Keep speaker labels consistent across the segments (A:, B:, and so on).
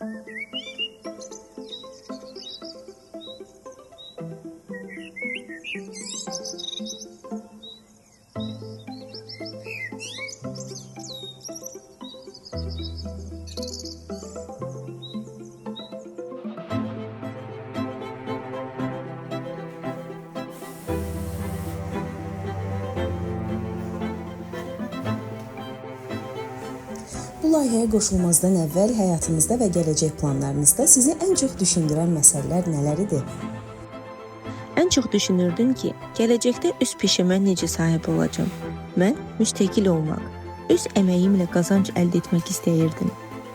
A: Bu layihəyə qoşulmazdan əvvəl həyatınızda və gələcək planlarınızda sizi ən çox düşündürən məsələlər nələr idi?
B: Ən çox düşünürdüm ki, gələcəkdə öz peşəmə necə sahib olacağam. Mən müstəqil olmaq, öz əməyimlə qazanc əldə etmək istəyirdim.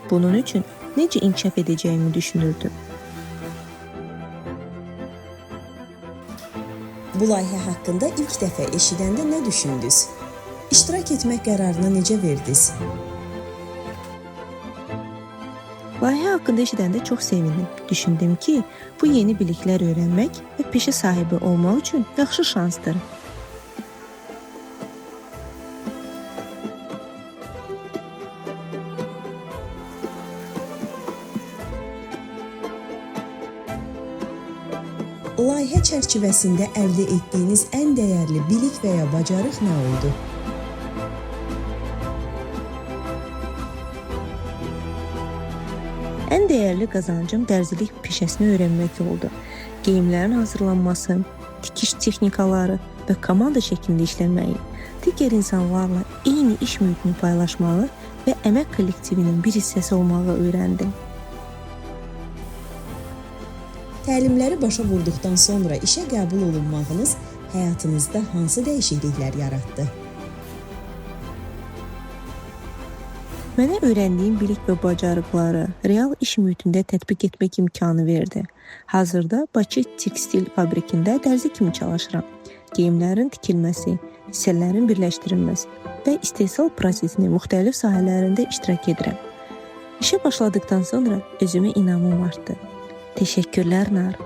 B: Bunun üçün necə inkişaf edəcəyimi düşünürdüm.
A: Bu layihə haqqında ilk dəfə eşidəndə nə düşündünüz? İştirak etmək qərarına necə verdiniz?
B: Layihə haqqında eşidəndə çox sevindim. Düşündüm ki, bu yeni biliklər öyrənmək və peşə sahibi olmaq üçün yaxşı şansdır.
A: Layihə çərçivəsində əldə etdiyiniz ən dəyərli bilik və ya bacarıq nə oldu?
B: Ən dəyərli qazancım dərzilik peşəsini öyrənmək oldu. Geyimlərin hazırlanması, tikiş texnikaları və komanda şəklində işləməyi, digər insanlarla eyni iş mühitini paylaşmağı və əmək kollektivinin bir hissəsi olmağı öyrəndim.
A: Təlimləri başa vurduqdan sonra işə qəbul olunmağınız həyatınızda hansı dəyişikliklər yaratdı?
B: Mənə öyrəndiyim bilik və bacarıqları real iş mühitində tətbiq etmək imkanı verdi. Hazırda Bakı tekstil fabrikində dərzi kimi çalışıram. Geyimlərin tikilməsi, hissələrin birləşdirilməsi və istehsal prosesinin müxtəlif sahələrində iştirak edirəm. İşə başladıqdan sonra özümə inamım artdı. Təşəkkürlər Nar.